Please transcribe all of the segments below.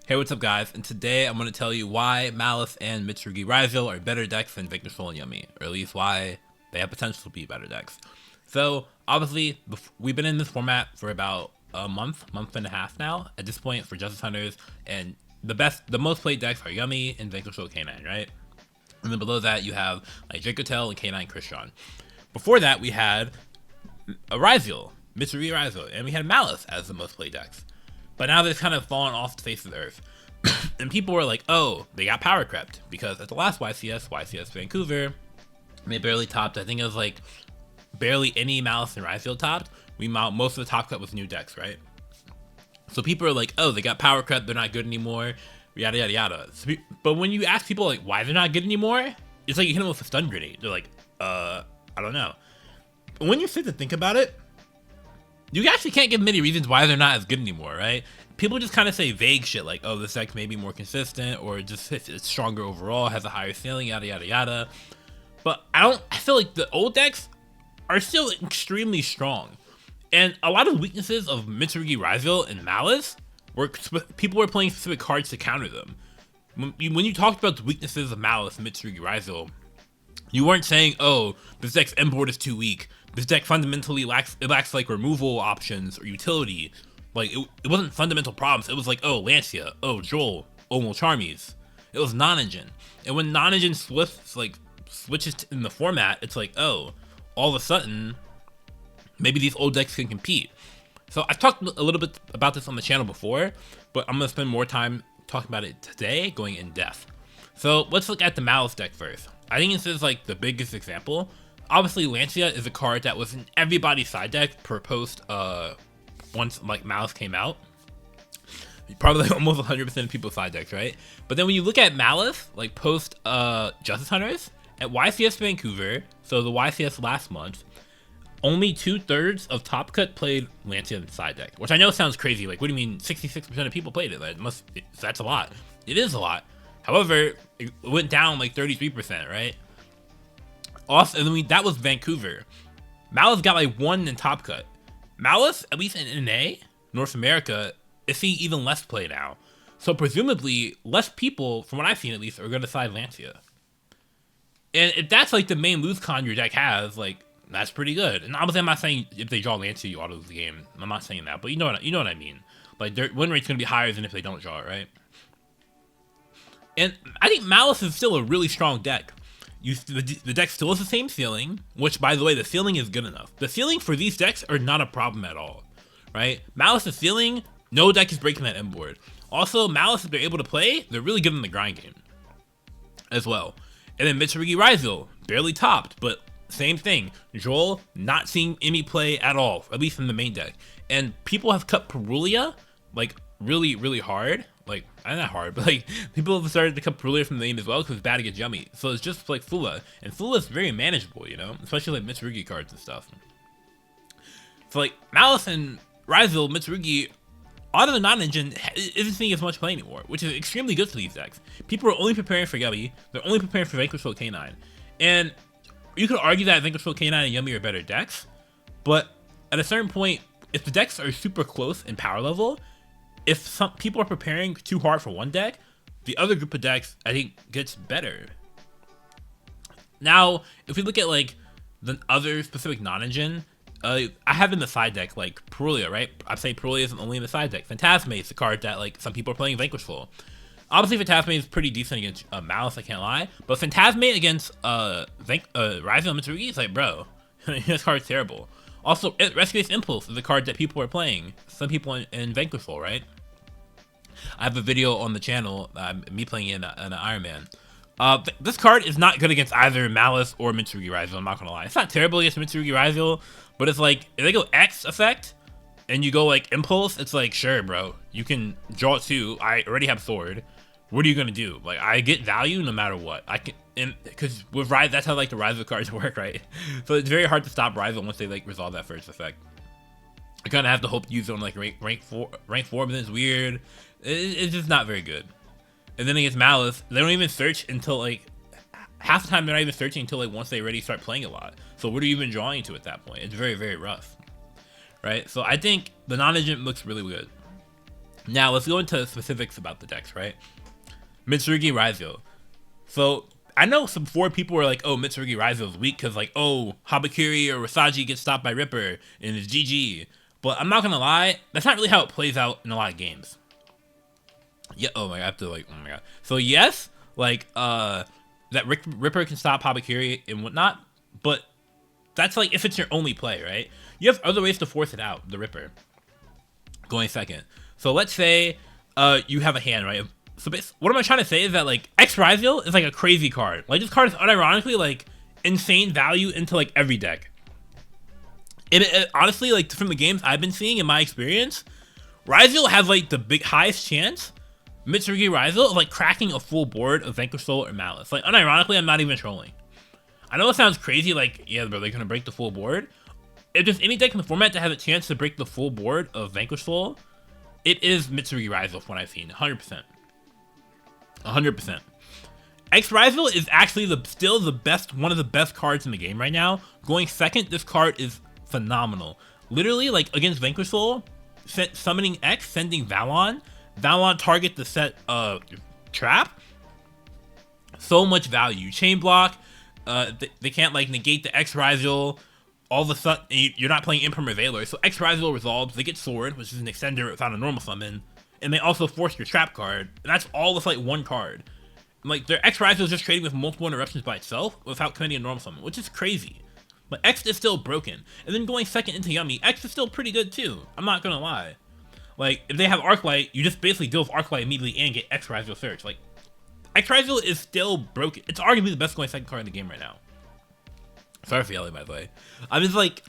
Hey, what's up guys? And today I'm going to tell you why Maliss and Mitsurugi Ryzeal are better decks than Vanquish Soul and Yummy, or at least why they have potential to be better decks. So, obviously, we've been in this format for about a month and a half now, at this point for Justice Hunters, and the most played decks are Yummy and Vanquish Soul K9, right? And then below that you have like Dracotel and K9 Christian. Before that we had a Ryzeal, Mitsurugi Ryzeal, and we had Maliss as the most played decks. But now they've kind of fallen off the face of the earth. And people were like, oh, they got power crept. Because at the last YCS Vancouver, they barely topped. I think it was like barely any Maliss and Ryzeal topped. Most of the top cut was new decks, right? So people are like, oh, they got power crept, they're not good anymore, yada yada yada. But when you ask people like why they're not good anymore, it's like you hit them with a stun grenade. They're like, I don't know. When you sit to think about it, you actually can't give many reasons why they're not as good anymore, right? People just kind of say vague shit like, oh, this deck may be more consistent, or just it's stronger overall, has a higher ceiling, yada yada yada. But I feel like the old decks are still extremely strong. And a lot of weaknesses of Mitsurugi Ryzeal and Maliss people were playing specific cards to counter them. When you talked about the weaknesses of Maliss and Mitsurugi Ryzeal, you weren't saying, oh, this deck's M board is too weak. This deck fundamentally lacks like removal options or utility. Like it wasn't fundamental problems. It was like, oh, Lancia, oh, Joel, oh, Charmies. It was non-engine. And when non-engine switches in the format, it's like, oh, all of a sudden, maybe these old decks can compete. So I've talked a little bit about this on the channel before, but I'm gonna spend more time talking about it today, going in depth. So let's look at the Maliss deck first. I think this is like the biggest example. Obviously, Lancia is a card that was in everybody's side deck per post once like Maliss came out. Probably like almost 100% of people's side decks, right? But then when you look at Maliss, like post Justice Hunters, at YCS Vancouver, so the YCS last month, only 2/3 of Top Cut played Lancia in the side deck, which I know sounds crazy. Like, what do you mean 66% of people played it? Like, that's a lot. It is a lot. However, it went down like 33%, right? Also, that was Vancouver. Maliss got like 1 in Top Cut. Maliss, at least in NA, North America, is seeing even less play now. So presumably, less people, from what I've seen at least, are going to side Lancia. And if that's like the main lose con your deck has, like, that's pretty good. And obviously, I'm not saying if they draw Lancia, you auto lose the game. I'm not saying that, but you know what I mean. Like, their win rate's going to be higher than if they don't draw it, right? And I think Maliss is still a really strong deck. The deck still has the same ceiling, which, by the way, the ceiling is good enough. The ceiling for these decks are not a problem at all, right? Maliss's ceiling, no deck is breaking that M board. Also, Maliss, if they're able to play, they're really good in the grind game as well. And then Mitsurugi Ryzeal, barely topped, but same thing. Joel, not seeing any play at all, at least in the main deck. And people have cut Perulia, like, really, really hard. Like, not hard, but like, people have started to cut Perulia from the main as well because it's bad against Yummy. So it's just like Fula. And Fula is very manageable, you know? Especially like Mitsurugi cards and stuff. So like, Maliss and Ryzeal, Mitsurugi, out of the non-engine, isn't seeing as much play anymore, which is extremely good for these decks. People are only preparing for Yummy. They're only preparing for Vanquish Soul K9. And you could argue that Vanquish Soul K9 and Yummy are better decks, but at a certain point, if the decks are super close in power level, if some people are preparing too hard for one deck, the other group of decks, I think, gets better. Now, if we look at like the other specific non-engine, I have in the side deck like Perulia, right? I'm saying Perulia isn't only in the side deck. Phantasme is the card that like some people are playing Vanquish Soul. Obviously, Phantasme is pretty decent against Maliss, I can't lie. But Phantasme against Ryzeal and Mitsurugi is like, bro, this card's terrible. Also, Rescue's Impulse is a card that people are playing. Some people in Vanquish Soul, right? I have a video on the channel, me playing in an Iron Man. This card is not good against either Maliss or Mitsurugi Ryzeal, I'm not gonna lie. It's not terrible against Mitsurugi Ryzeal, but it's like, if they go X effect, and you go like Impulse, it's like, sure, bro, you can draw it too. I already have Sword. What are you gonna do? Like, I get value no matter what. Because with Ryzeal, that's how like the Ryzeal cards work, right? So it's very hard to stop Ryzeal once they like resolve that first effect. I kind of have to hope to use it on like rank 4, but then it's weird. It's just not very good. And then against Maliss, they don't even search until like half the time. They're not even searching until like once they already start playing a lot. So what are you even drawing to at that point? It's very, very rough, right? So I think the non-engine looks really good. Now let's go into specifics about the decks, right? Mitsurugi Ryzeal. So I know some 4 people were like, oh, Mitsurugi Ryzeal is weak because like, oh, Habakiri or Rasaji gets stopped by Ripper and it's GG. But I'm not gonna lie, that's not really how it plays out in a lot of games. Yeah, oh my god, I have to like, oh my god. So yes, like, that Ripper can stop Habakiri and whatnot, but that's like if it's your only play, right? You have other ways to force it out, the Ripper. Going second. So let's say you have a hand, right? So what am I trying to say is that like X Ryzeal is like a crazy card. Like this card is unironically like insane value into like every deck. It honestly, like from the games I've been seeing in my experience, Ryzeal has like the highest chance, Mitsurugi Ryzeal, of like cracking a full board of Vanquish Soul or Maliss. Like unironically, I'm not even trolling. I know it sounds crazy, like, yeah, bro, they're gonna break the full board. If there's any deck in the format that has a chance to break the full board of Vanquish Soul, it is Mitsurugi Ryzeal from what I've seen, 100%. 100%. X Ryzeal is actually still the best, one of the best cards in the game right now. Going second, this card is phenomenal. Literally, like against Vanquish Soul, summoning X, sending Valon target the set trap. So much value. Chain block. They can't like negate the X Ryzeal. All of a sudden, you're not playing Imprimer Veiler, so X Ryzeal resolves. They get Sword, which is an extender without a normal summon, and they also force your trap card, and that's all with like one card. Like their X Ryzeal is just trading with multiple interruptions by itself without committing a normal summon, which is crazy. But X is still broken, and then going second into Yummy, X is still pretty good too. I'm not gonna lie. Like if they have Arclight, you just basically deal with Arclight immediately and get X Ryzeal Search. Like X Ryzeal is still broken. It's arguably the best going second card in the game right now. Sorry for yelling, by the way. I'm just like,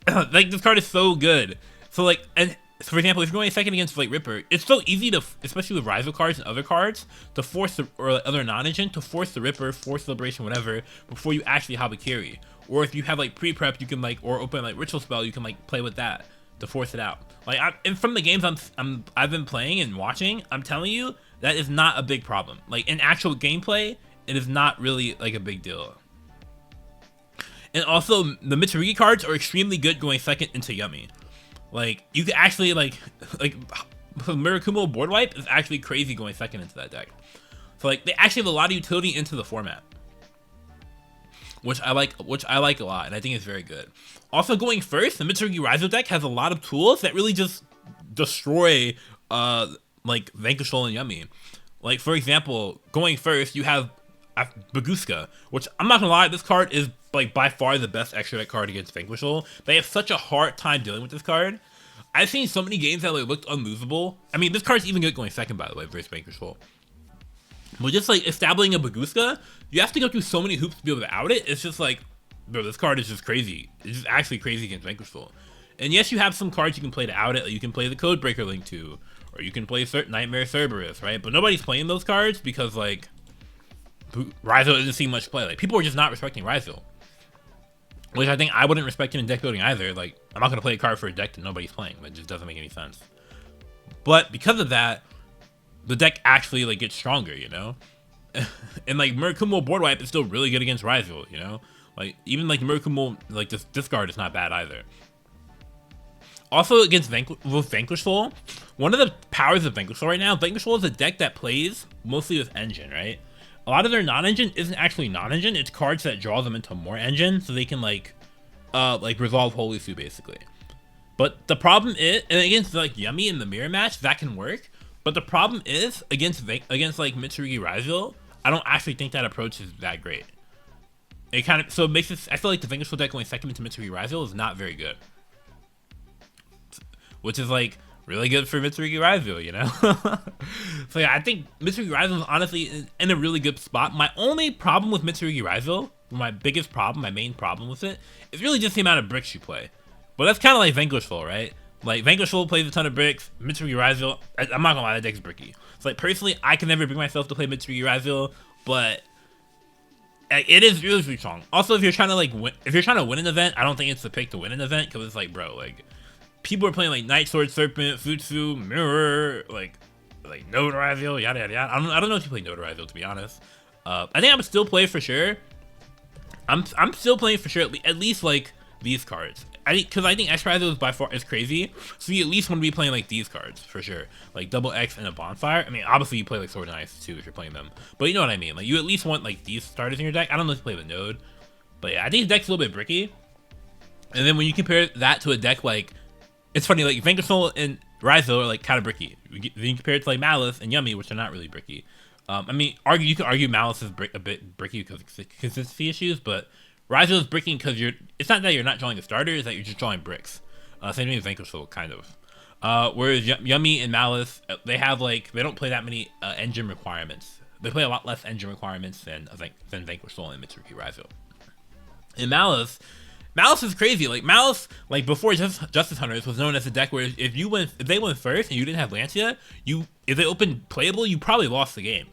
like this card is so good. So like, and so for example, if you're going second against like Ripper, it's so easy to, especially with Ryzeal cards and other cards, to force the, or other non-engine, to force the Ripper, force Liberation, whatever, before you actually Habakiri. Or if you have like pre-prep, you can like, or open like Ritual Spell, you can like play with that to force it out. Like, and from the games I've been playing and watching, I'm telling you, that is not a big problem. Like in actual gameplay, it is not really like a big deal. And also, the Mitsurugi cards are extremely good going second into Yummy. Like, you could actually, like Murakumo board wipe is actually crazy going second into that deck. So, like, they actually have a lot of utility into the format. Which I like a lot, and I think it's very good. Also, going first, the Mitsurugi Ryzeal deck has a lot of tools that really just destroy, like, Vanquish Soul and Yummy. Like, for example, going first, you have Baguska, which I'm not gonna lie, this card is like by far the best extra deck card against Vanquish Soul. They have such a hard time dealing with this card. I've seen so many games that like looked unlosable. I mean, this card's even good going second, by the way, versus Vanquish Soul. But just like establishing a Baguska, you have to go through so many hoops to be able to out it. It's just like, bro, this card is just crazy. It's just actually crazy against Vanquish Soul. And yes, you have some cards you can play to out it. Like you can play the Codebreaker Link 2, or you can play Nightmare Cerberus, right? But nobody's playing those cards because like Ryzeal doesn't see much play. Like people are just not respecting Ryzeal. Which I think I wouldn't respect him in deck building either. Like, I'm not going to play a card for a deck that nobody's playing. That just doesn't make any sense. But because of that, the deck actually, like, gets stronger, you know? And, like, Murakumo board wipe is still really good against Ryzeal, you know? Like, even, like, Murakumo, like, this card is not bad either. Also, against Vanquish Soul, one of the powers of Vanquish Soul right now, Vanquish Soul is a deck that plays mostly with Engine, right? A lot of their non-engine isn't actually non-engine, it's cards that draw them into more engine, so they can like resolve Holy Su basically. But the problem is, and against like Yummy in the mirror match, that can work. But the problem is, against like Mitsurugi Ryzeal, I don't actually think that approach is that great. It kind of, so it makes it, I feel like the Vanquish Soul deck going second into Mitsurugi Ryzeal is not very good. Which is like, really good for Mitsurugi Ryzeal, you know? So yeah, I think Mitsurugi Ryzeal is honestly in a really good spot. My only problem with Mitsurugi Ryzeal, my biggest problem, my main problem with it, is really just the amount of bricks you play. But that's kind of like Vanquish Soul, right? Like, Vanquish Soul plays a ton of bricks, Mitsurugi Ryzeal, I'm not gonna lie, that deck's bricky. So like, personally, I can never bring myself to play Mitsurugi Ryzeal, but it is really, really strong. Also, if you're trying to like win, if you're trying to win an event, I don't think it's the pick to win an event, because it's like, bro, like, people are playing like Night Sword Serpent, Futsu, Mirror, like Node Ryzeal, yada yada yada. I don't know if you play Node Ryzeal, to be honest. I think I would still play for sure. I'm still playing for sure at least like these cards. Because I think X Ryzeal is crazy, so you at least want to be playing like these cards for sure, like double X and a bonfire. I mean, obviously you play like Sword and Ice too if you're playing them, but you know what I mean. Like you at least want like these starters in your deck. I don't know if you play the Node, but yeah, I think the deck's a little bit bricky. And then when you compare that to a deck like, it's funny, like Vanquish Soul and Ryzeal are like kind of bricky. Then you compare it to like Maliss and Yummy, which are not really bricky. I mean, you can argue Maliss is a bit bricky because of consistency issues, but Ryzeal is bricking because it's not that you're not drawing a starter, it's that you're just drawing bricks. Same thing as Vanquish Soul, kind of. Whereas Yummy and Maliss, they don't play that many engine requirements. They play a lot less engine requirements than Vanquish Soul and Mitsurugi Ryzeal. In Maliss is crazy. Like Maliss, like before Justice Hunters was known as a deck where if they went first and you didn't have Lancia, if they opened playable, you probably lost the game.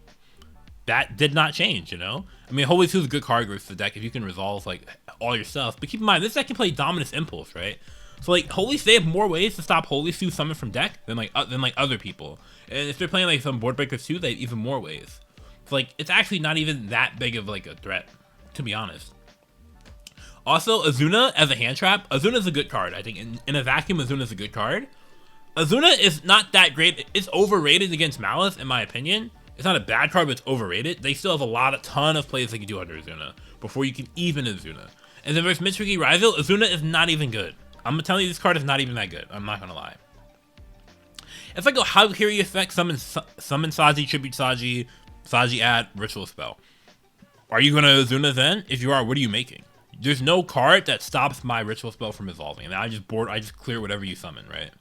That did not change, you know? I mean, Holy Sue is a good card versus the deck if you can resolve like all your stuff. But keep in mind, this deck can play Dominus Impulse, right? So like Holy Sue, they have more ways to stop Holy Sue summon from deck than like other people. And if they're playing like some board breakers too, they have even more ways. So like it's actually not even that big of like a threat, to be honest. Also, Azuna as a hand trap, Azuna's a good card. I think in a vacuum, Azuna's a good card. Azuna is not that great. It's overrated against Maliss, in my opinion. It's not a bad card, but it's overrated. They still have a ton of plays they can do under Azuna before you can even Azuna. And then versus Mitsurugi Ryzeal, Azuna is not even good. I'm telling you, this card is not even that good. I'm not gonna lie. It's like a Harakiri effect, summon Saji, tribute Saji, add ritual spell. Are you gonna Azuna then? If you are, what are you making? There's no card that stops my ritual spell from evolving. And I just clear whatever you summon, right?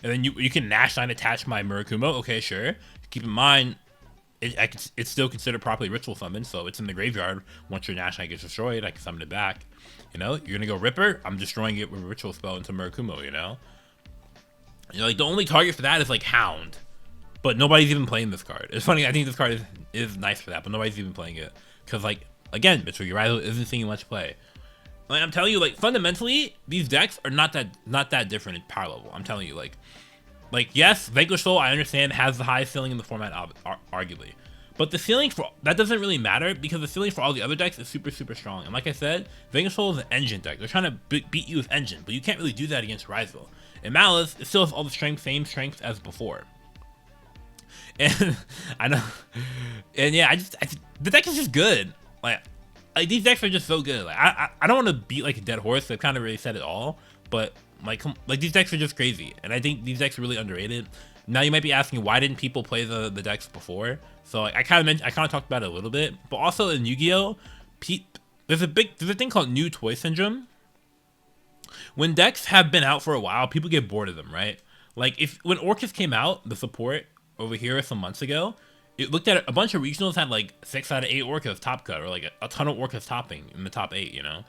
And then you can Nash 9 attach my Murakumo. Okay, sure. Keep in mind, it's still considered properly ritual summon, so it's in the graveyard. Once your Nash 9 gets destroyed, I can summon it back. You know, you're gonna go Ripper. I'm destroying it with a ritual spell into Murakumo. You know, like the only target for that is like Hound, but nobody's even playing this card. It's funny. I think this card is nice for that, but nobody's even playing it because like again, Mitsurugi Ryzeal isn't seeing much play. Like I'm telling you, like fundamentally, these decks are not that different in power level. I'm telling you, like yes, Vanquish Soul, I understand, has the highest ceiling in the format, arguably, but the ceiling for that doesn't really matter because the ceiling for all the other decks is super strong. And like I said, Vanquish Soul is an engine deck. They're trying to beat you with engine, but you can't really do that against Ryzeal. And Maliss, it still has all the same strength as before. And I know, and yeah, the deck is just good. Like these decks are just so good. Like I don't want to beat like a dead horse. I've kind of really said it all, but like these decks are just crazy, and I think these decks are really underrated. Now you might be asking, why didn't people play the decks before? So I kind of talked about it a little bit, but also in Yu-Gi-Oh, there's a thing called new toy syndrome. When decks have been out for a while, people get bored of them, right? Like when Orcus came out, the support over here some months ago, it looked at a bunch of regionals had like 6 out of 8 Orcus top cut, or like a ton of Orcus topping in the top 8, you know?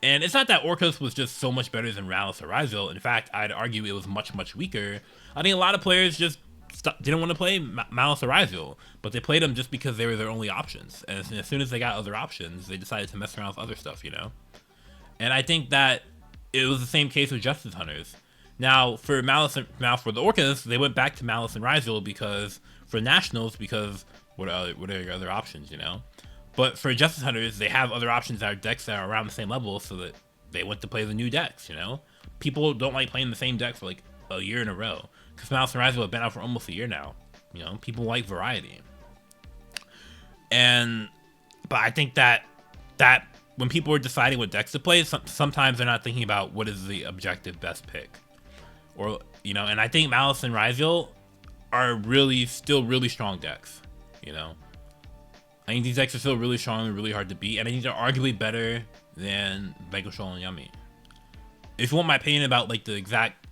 And it's not that Orcus was just so much better than Maliss or Ryzeal. In fact, I'd argue it was much weaker. I think a lot of players just didn't want to play Maliss or Ryzeal, but they played them just because they were their only options. And as soon as they got other options, they decided to mess around with other stuff, you know? And I think that it was the same case with Justice Hunters. Now, for for the Orcus, they went back to Maliss and Ryzeal because for Nationals, because what are your other options, you know? But for Justice Hunters, they have other options that are decks that are around the same level, so that they went to play the new decks, you know? People don't like playing the same deck for like a year in a row, because Maliss and Ryzeal have been out for almost a year now. You know, people like variety. But I think that when people are deciding what decks to play, sometimes they're not thinking about what is the objective best pick. Or, you know, and I think Maliss and Ryzeal are still really strong decks, you know? I think these decks are still really strong and really hard to beat, and I think they're arguably better than Vanquish Soul and Yummy. If you want my opinion about like the exact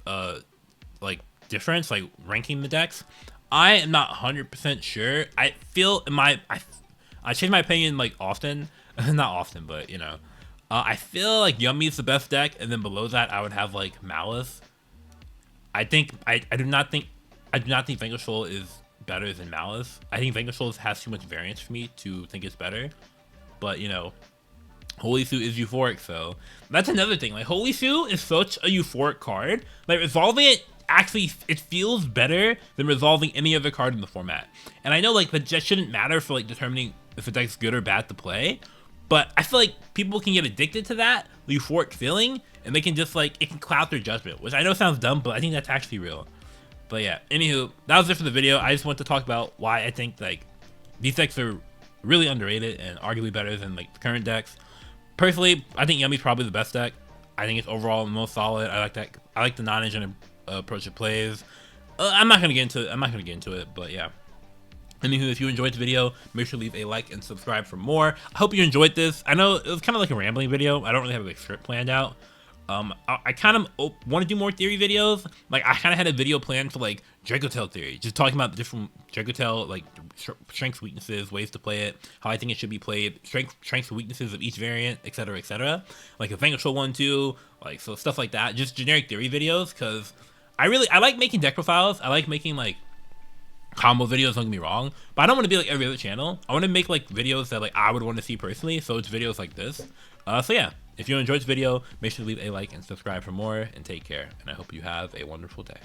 like difference, like ranking the decks, I am not 100% sure. I feel I change my opinion like often, not often, but you know, I feel like Yummy is the best deck, and then below that I would have like Maliss. I do not think Vanquish Soul is better than Maliss. I think Vanquish Soul has too much variance for me to think it's better. But you know, Holy Sue is euphoric, so that's another thing. Like Holy Sue is such a euphoric card. Like resolving it actually, it feels better than resolving any other card in the format. And I know like that just shouldn't matter for like determining if a deck's good or bad to play, but I feel like people can get addicted to that euphoric feeling, and they can just like, it can cloud their judgment, which I know sounds dumb, but I think that's actually real. But yeah, anywho, that was it for the video. I just want to talk about why I think like these decks are really underrated and arguably better than like the current decks. Personally, I think Yummy's probably the best deck. I think it's overall the most solid. I like that. I like the non-engine approach it plays. I'm not gonna get into it, but yeah. Anywho, if you enjoyed the video, make sure to leave a like and subscribe for more. I hope you enjoyed this. I know it was kind of like a rambling video. I don't really have a script planned out. I kind of want to do more theory videos. Like, I kind of had a video planned for like Dracotail theory, just talking about the different Dracotail, like strengths, weaknesses, ways to play it, how I think it should be played, strengths and weaknesses of each variant, etc., etc. Like a Vanquish Soul one, too, like so stuff like that. Just generic theory videos, because I like making deck profiles. I like making like combo videos, don't get me wrong, but I don't want to be like every other channel. I want to make like videos that like I would want to see personally, so it's videos like this. So yeah, if you enjoyed this video, make sure to leave a like and subscribe for more, and take care, and I hope you have a wonderful day.